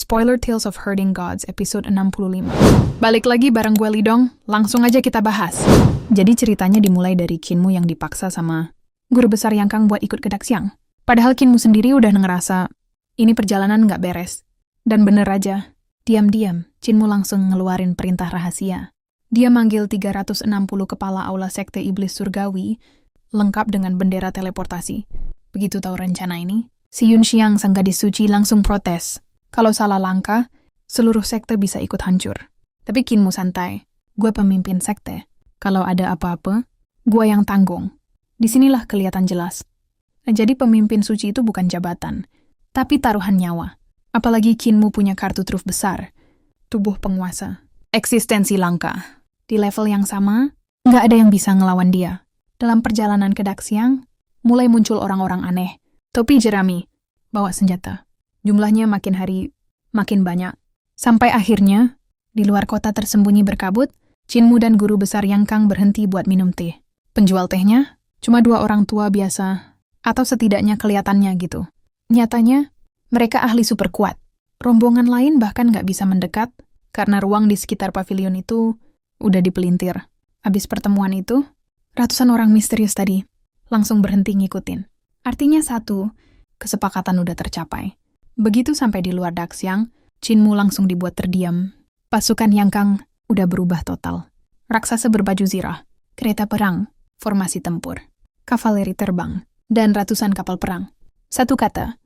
Spoiler Tales of Herding Gods, episode 65. Balik lagi bareng gue Lidong, langsung aja kita bahas. Jadi ceritanya dimulai dari Kinmu yang dipaksa sama guru besar Yangkang buat ikut ke Daxiang. Padahal Kinmu sendiri udah ngerasa, ini perjalanan nggak beres. Dan bener aja, diam-diam, Kinmu langsung ngeluarin perintah rahasia. Dia manggil 360 kepala aula sekte iblis surgawi, lengkap dengan bendera teleportasi. Begitu tahu rencana ini, si Yunxiang sang gadis suci langsung protes. Kalau salah langkah, seluruh sekte bisa ikut hancur. Tapi Kinmu santai, gue pemimpin sekte. Kalau ada apa-apa, gue yang tanggung. Disinilah kelihatan jelas. Jadi pemimpin suci itu bukan jabatan, tapi taruhan nyawa. Apalagi Kinmu punya kartu truf besar, tubuh penguasa, eksistensi langka. Di level yang sama, nggak ada yang bisa ngelawan dia. Dalam perjalanan ke Daxiang, mulai muncul orang-orang aneh. Topi jerami, bawa senjata. Jumlahnya makin hari makin banyak. Sampai akhirnya, di luar kota tersembunyi berkabut, Kinmu dan guru besar Yangkang berhenti buat minum teh. Penjual tehnya cuma 2 orang tua biasa, atau setidaknya kelihatannya gitu. Nyatanya, mereka ahli super kuat. Rombongan lain bahkan nggak bisa mendekat, karena ruang di sekitar pavilion itu udah dipelintir. Abis pertemuan itu, ratusan orang misterius tadi langsung berhenti ngikutin. Artinya satu, kesepakatan udah tercapai. Begitu sampai di luar Daxiang, Kinmu langsung dibuat terdiam. Pasukan Yangkang udah berubah total. Raksasa berbaju zirah, kereta perang, formasi tempur, kavaleri terbang, dan ratusan kapal perang. Satu kata,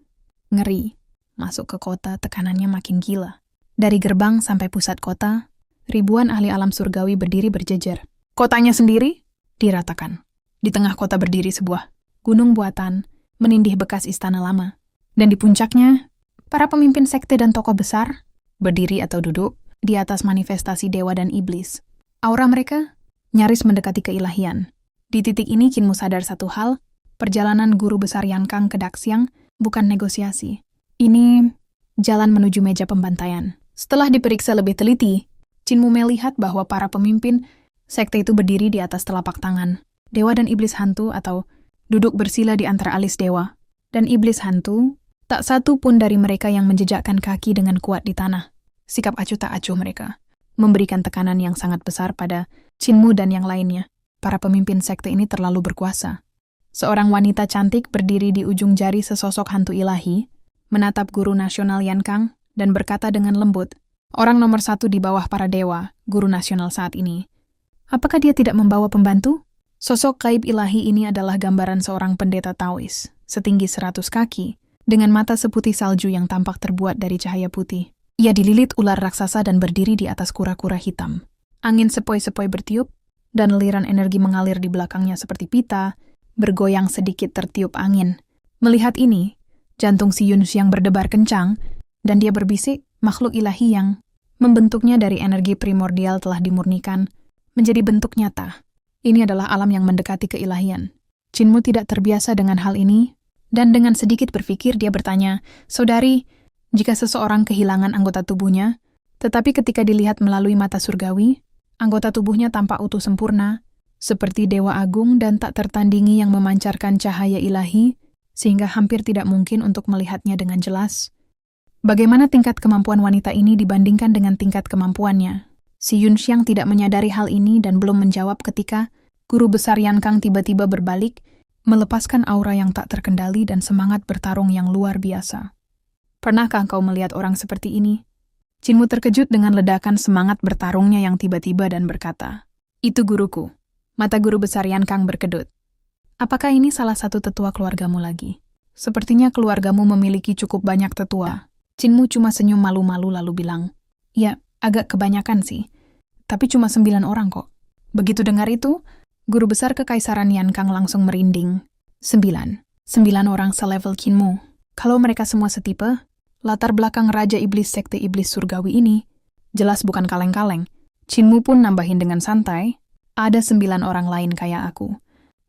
ngeri. Masuk ke kota tekanannya makin gila. Dari gerbang sampai pusat kota, ribuan ahli alam surgawi berdiri berjejer. Kotanya sendiri diratakan. Di tengah kota berdiri sebuah gunung buatan, menindih bekas istana lama. Dan di puncaknya, para pemimpin sekte dan tokoh besar, berdiri atau duduk, di atas manifestasi dewa dan iblis. Aura mereka nyaris mendekati keilahian. Di titik ini Kinmu sadar satu hal, perjalanan guru besar Yangkang ke Daxiang bukan negosiasi. Ini jalan menuju meja pembantaian. Setelah diperiksa lebih teliti, Kinmu melihat bahwa para pemimpin sekte itu berdiri di atas telapak tangan. Dewa dan iblis hantu atau duduk bersila di antara alis dewa. Dan iblis hantu, tak satu pun dari mereka yang menjejakkan kaki dengan kuat di tanah. Sikap acuh tak acuh mereka, memberikan tekanan yang sangat besar pada Kinmu dan yang lainnya. Para pemimpin sekte ini terlalu berkuasa. Seorang wanita cantik berdiri di ujung jari sesosok hantu ilahi, menatap guru nasional Yangkang dan berkata dengan lembut, orang nomor 1 di bawah para dewa, guru nasional saat ini. Apakah dia tidak membawa pembantu? Sosok gaib ilahi ini adalah gambaran seorang pendeta Taois, setinggi 100 kaki, dengan mata seputih salju yang tampak terbuat dari cahaya putih. Ia dililit ular raksasa dan berdiri di atas kura-kura hitam. Angin sepoi-sepoi bertiup, dan aliran energi mengalir di belakangnya seperti pita, bergoyang sedikit tertiup angin. Melihat ini, jantung si Yunxiang berdebar kencang, dan dia berbisik, makhluk ilahi yang membentuknya dari energi primordial telah dimurnikan, menjadi bentuk nyata. Ini adalah alam yang mendekati keilahian. Kinmu tidak terbiasa dengan hal ini, dan dengan sedikit berpikir dia bertanya, saudari, jika seseorang kehilangan anggota tubuhnya, tetapi ketika dilihat melalui mata surgawi, anggota tubuhnya tampak utuh sempurna, seperti dewa agung dan tak tertandingi yang memancarkan cahaya ilahi, sehingga hampir tidak mungkin untuk melihatnya dengan jelas. Bagaimana tingkat kemampuan wanita ini dibandingkan dengan tingkat kemampuannya? Si Yunxiang tidak menyadari hal ini dan belum menjawab ketika guru besar Yangkang tiba-tiba berbalik, melepaskan aura yang tak terkendali dan semangat bertarung yang luar biasa. Pernahkah kau melihat orang seperti ini? Kinmu terkejut dengan ledakan semangat bertarungnya yang tiba-tiba dan berkata, itu guruku. Mata guru besar Yangkang berkedut. Apakah ini salah satu tetua keluargamu lagi? Sepertinya keluargamu memiliki cukup banyak tetua. Kinmu cuma senyum malu-malu lalu bilang, ya, agak kebanyakan sih. Tapi cuma 9 orang kok. Begitu dengar itu, guru besar kekaisaran Yangkang langsung merinding. 9 orang selevel Kinmu. Kalau mereka semua setipe, latar belakang Raja Iblis Sekte Iblis Surgawi ini jelas bukan kaleng-kaleng. Kinmu pun nambahin dengan santai, ada 9 orang lain kayak aku.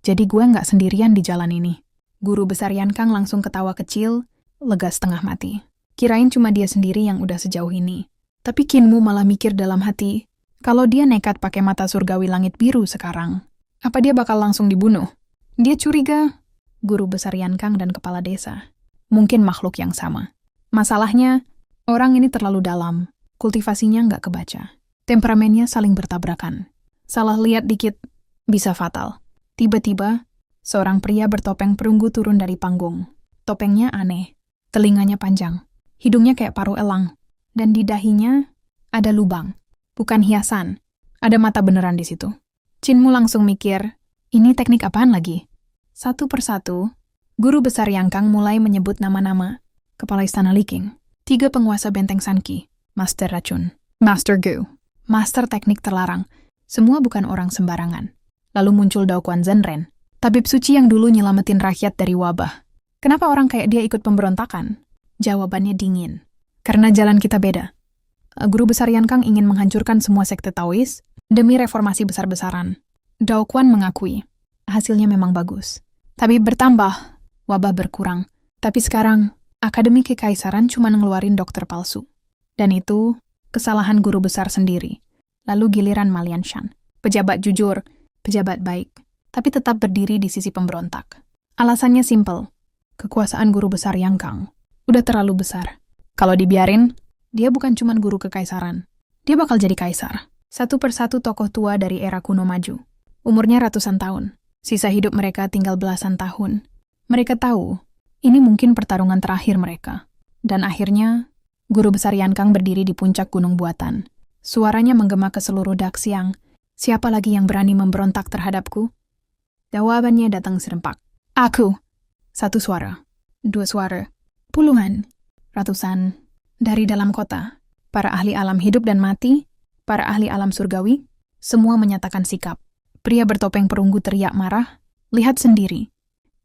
Jadi gue nggak sendirian di jalan ini. Guru besar Yangkang langsung ketawa kecil, lega setengah mati. Kirain cuma dia sendiri yang udah sejauh ini. Tapi Kinmu malah mikir dalam hati, kalau dia nekat pakai mata surgawi langit biru sekarang, apa dia bakal langsung dibunuh? Dia curiga guru besar Yangkang dan kepala desa. Mungkin makhluk yang sama. Masalahnya, Orang ini terlalu dalam, kultivasinya nggak kebaca. Temperamennya saling bertabrakan. Salah lihat dikit, bisa fatal. Tiba-tiba, seorang pria bertopeng perunggu turun dari panggung. Topengnya aneh, telinganya panjang, hidungnya kayak paruh elang, dan di dahinya ada lubang. Bukan hiasan, ada mata beneran di situ. Chinmu langsung mikir, ini teknik apaan lagi? Satu persatu, guru besar Yang Kang mulai menyebut nama-nama. Kepala Istana Liking, 3 penguasa benteng Sanqi, Master Racun, Master Gu, Master Teknik Terlarang. Semua bukan orang sembarangan. Lalu muncul Dao Quan Zhenren, tabib suci yang dulu nyelamatin rakyat dari wabah. Kenapa orang kayak dia ikut pemberontakan? Jawabannya dingin. Karena jalan kita beda. Guru besar Yang Kang ingin menghancurkan semua sekte Taois demi reformasi besar-besaran. Dao Quan mengakui, hasilnya memang bagus. Tapi bertambah, wabah berkurang. Tapi sekarang, Akademi Kekaisaran cuma ngeluarin dokter palsu. Dan itu kesalahan guru besar sendiri. Lalu giliran Malian Shan. Pejabat jujur, pejabat baik, tapi tetap berdiri di sisi pemberontak. Alasannya simpel. Kekuasaan guru besar Yang Kang udah terlalu besar. Kalau dibiarin, dia bukan cuma guru kekaisaran. Dia bakal jadi kaisar. Satu persatu tokoh tua dari era kuno maju. Umurnya ratusan tahun. Sisa hidup mereka tinggal belasan tahun. Mereka tahu, ini mungkin pertarungan terakhir mereka. Dan akhirnya, guru besar Yang Kang berdiri di puncak gunung buatan. Suaranya menggema ke seluruh Daxiang. Siapa lagi yang berani memberontak terhadapku? Jawabannya datang serempak. Aku. 1 suara. 2 suara. Puluhan. Ratusan. Dari dalam kota. Para ahli alam hidup dan mati. Para ahli alam surgawi. Semua menyatakan sikap. Pria bertopeng perunggu teriak marah. Lihat sendiri.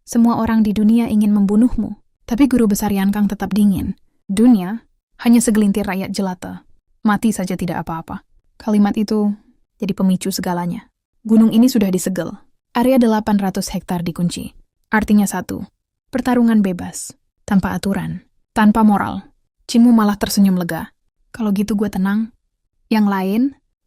Semua orang di dunia ingin membunuhmu. Tapi guru besar Yang Kang tetap dingin. Dunia hanya segelintir rakyat jelata. Mati saja tidak apa-apa. Kalimat itu jadi pemicu segalanya. Gunung ini sudah disegel. Area 800 hektar dikunci. Artinya satu, pertarungan bebas. Tanpa aturan. Tanpa moral. Chinmu malah tersenyum lega. Kalau gitu gue tenang. Yang lain,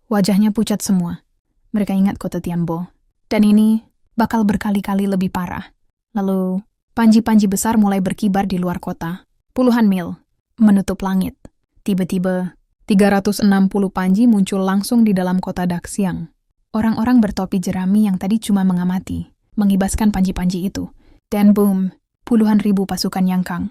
wajahnya pucat semua. Mereka ingat kota Tianbo. Dan ini bakal berkali-kali lebih parah. Lalu, panji-panji besar mulai berkibar di luar kota. Puluhan mil, menutup langit. Tiba-tiba, 360 panji muncul langsung di dalam kota Daxiang. Orang-orang bertopi jerami yang tadi cuma mengamati, mengibaskan panji-panji itu. Dan boom, puluhan ribu pasukan Yang Kang.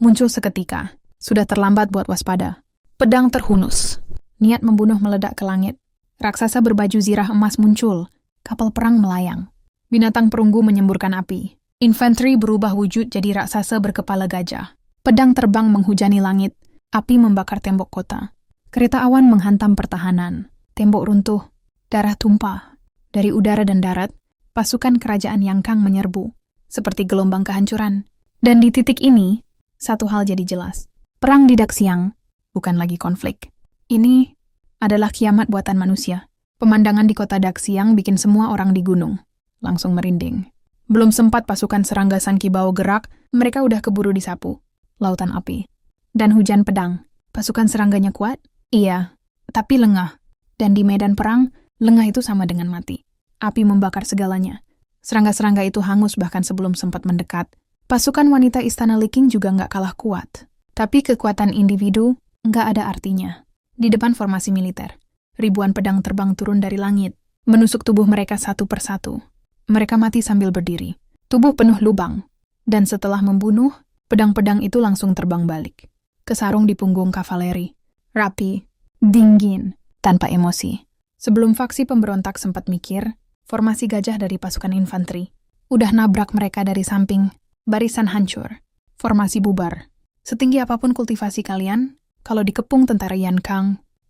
Muncul seketika, sudah terlambat buat waspada. Pedang terhunus. Niat membunuh meledak ke langit. Raksasa berbaju zirah emas muncul. Kapal perang melayang. Binatang perunggu menyemburkan api. Infanteri berubah wujud jadi raksasa berkepala gajah. Pedang terbang menghujani langit. Api membakar tembok kota. Kereta awan menghantam pertahanan. Tembok runtuh. Darah tumpah. Dari udara dan darat, pasukan kerajaan Yang Kang menyerbu. Seperti gelombang kehancuran. Dan di titik ini, satu hal jadi jelas. Perang di Daxiang bukan lagi konflik. Ini adalah kiamat buatan manusia. Pemandangan di kota Daxiang bikin semua orang di gunung langsung merinding. Belum sempat pasukan serangga Sanqi Bao gerak, mereka udah keburu disapu. Lautan api. Dan hujan pedang. Pasukan serangganya kuat? Iya, tapi lengah. Dan di medan perang, lengah itu sama dengan mati. Api membakar segalanya. Serangga-serangga itu hangus bahkan sebelum sempat mendekat. Pasukan wanita Istana Liking juga nggak kalah kuat. Tapi kekuatan individu nggak ada artinya. Di depan formasi militer, ribuan pedang terbang turun dari langit, menusuk tubuh mereka satu persatu. Mereka mati sambil berdiri. Tubuh penuh lubang. Dan setelah membunuh, pedang-pedang itu langsung terbang balik. Ke sarung di punggung kavaleri. Rapi, dingin, tanpa emosi. Sebelum faksi pemberontak sempat mikir, formasi gajah dari pasukan infanteri udah nabrak mereka dari samping, barisan hancur, formasi bubar. Setinggi apapun kultivasi kalian, kalau dikepung tentara Yang Kang,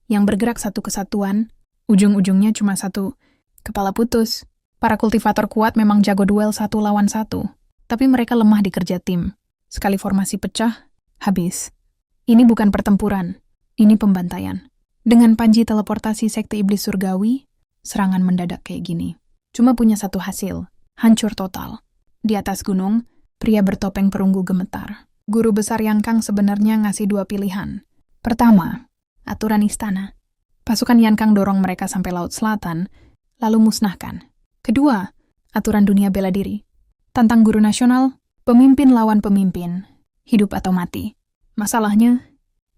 yang bergerak satu kesatuan, ujung-ujungnya cuma satu, kepala putus. Para kultivator kuat memang jago duel 1 lawan 1, tapi mereka lemah di kerja tim. Sekali formasi pecah, habis. Ini bukan pertempuran, ini pembantaian. Dengan panji teleportasi sekte iblis surgawi, serangan mendadak kayak gini. Cuma punya satu hasil, hancur total. Di atas gunung, pria bertopeng perunggu gemetar. Guru besar Yang Kang sebenarnya ngasih 2 pilihan. Pertama, aturan istana. Pasukan Yang Kang dorong mereka sampai Laut Selatan, lalu musnahkan. Kedua, aturan dunia bela diri. Tantang guru nasional, pemimpin lawan pemimpin, hidup atau mati. Masalahnya,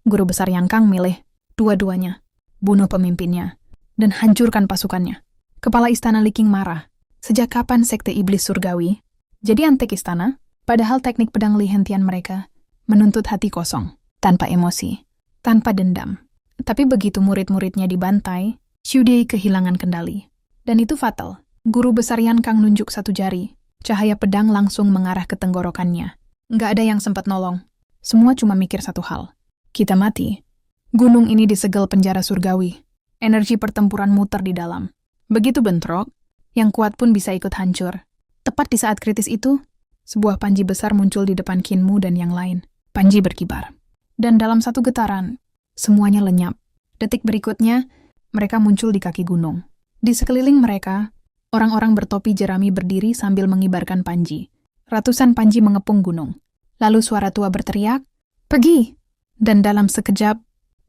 Guru besar Yang Kang milih dua-duanya, bunuh pemimpinnya, dan hancurkan pasukannya. Kepala istana Li Qing marah. Sejak kapan sekte iblis surgawi jadi antek istana? Padahal teknik pedang Li Hentian mereka menuntut hati kosong, tanpa emosi, tanpa dendam. Tapi begitu murid-muridnya dibantai, Xu Dei kehilangan kendali. Dan itu fatal. Guru besar Yan Kang nunjuk satu jari. Cahaya pedang langsung mengarah ke tenggorokannya. Nggak ada yang sempat nolong. Semua cuma mikir satu hal. Kita mati. Gunung ini disegel penjara surgawi. Energi pertempuran muter di dalam. Begitu bentrok, yang kuat pun bisa ikut hancur. Tepat di saat kritis itu, sebuah panji besar muncul di depan Qin Mu dan yang lain. Panji berkibar. Dan dalam satu getaran, semuanya lenyap. Detik berikutnya, mereka muncul di kaki gunung. Di sekeliling mereka, orang-orang bertopi jerami berdiri sambil mengibarkan panji. Ratusan panji mengepung gunung. Lalu suara tua berteriak, "Pergi!" Dan dalam sekejap,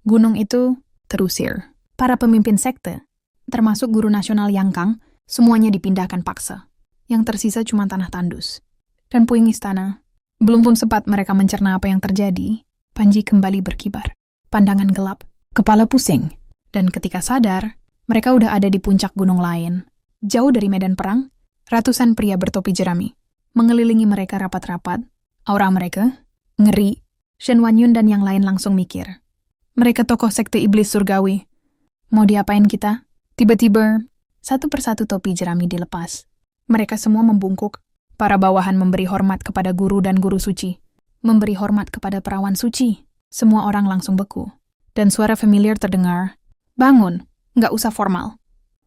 gunung itu terusir. Para pemimpin sekte, termasuk guru nasional Yang Kang, semuanya dipindahkan paksa. Yang tersisa cuma tanah tandus. Dan puing istana. Belum pun sempat mereka mencerna apa yang terjadi, panji kembali berkibar. Pandangan gelap, kepala pusing. Dan ketika sadar, mereka udah ada di puncak gunung lain. Jauh dari medan perang, ratusan pria bertopi jerami mengelilingi mereka rapat-rapat. Aura mereka ngeri. Shen Wanyun dan yang lain langsung mikir. Mereka tokoh sekte iblis surgawi. Mau diapain kita? Tiba-tiba, satu persatu topi jerami dilepas. Mereka semua membungkuk. Para bawahan memberi hormat kepada guru dan guru suci. Memberi hormat kepada perawan suci. Semua orang langsung beku. Dan suara familiar terdengar. Bangun, nggak usah formal.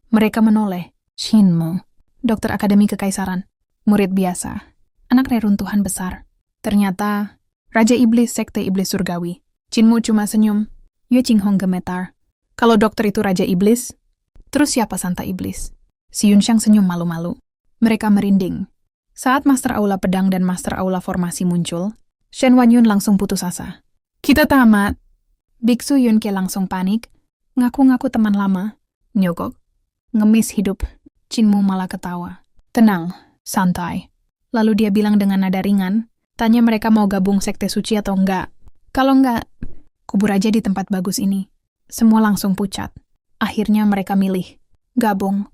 Mereka menoleh. Qin Mu, dokter akademi kekaisaran. Murid biasa. Anak reruntuhan besar. Ternyata, Raja Iblis sekte iblis surgawi. Qin Mu cuma senyum. Yue Qinghong gemetar. Kalau dokter itu Raja Iblis, terus siapa Santa Iblis? Si Yunxiang senyum malu-malu. Mereka merinding. Saat Master Aula Pedang dan Master Aula Formasi muncul, Shen Wanyun langsung putus asa. Kita tamat. Biksu Yunke langsung panik, ngaku-ngaku teman lama, nyogok, ngemis hidup. Qin Mu malah ketawa. Tenang, santai. Lalu dia bilang dengan nada ringan, tanya mereka mau gabung sekte suci atau enggak. Kalau enggak, kubur aja di tempat bagus ini. Semua langsung pucat. Akhirnya mereka milih gabung.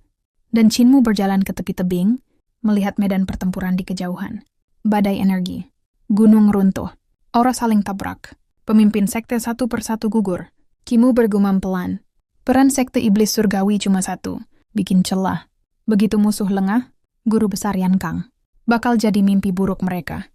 Dan Qin Mu berjalan ke tepi tebing, melihat medan pertempuran di kejauhan. Badai energi. Gunung runtuh. Aura saling tabrak. Pemimpin sekte satu persatu gugur. Qin Mu bergumam pelan. Peran sekte iblis surgawi cuma satu. Bikin celah. Begitu musuh lengah, guru besar Yan Kang bakal jadi mimpi buruk mereka.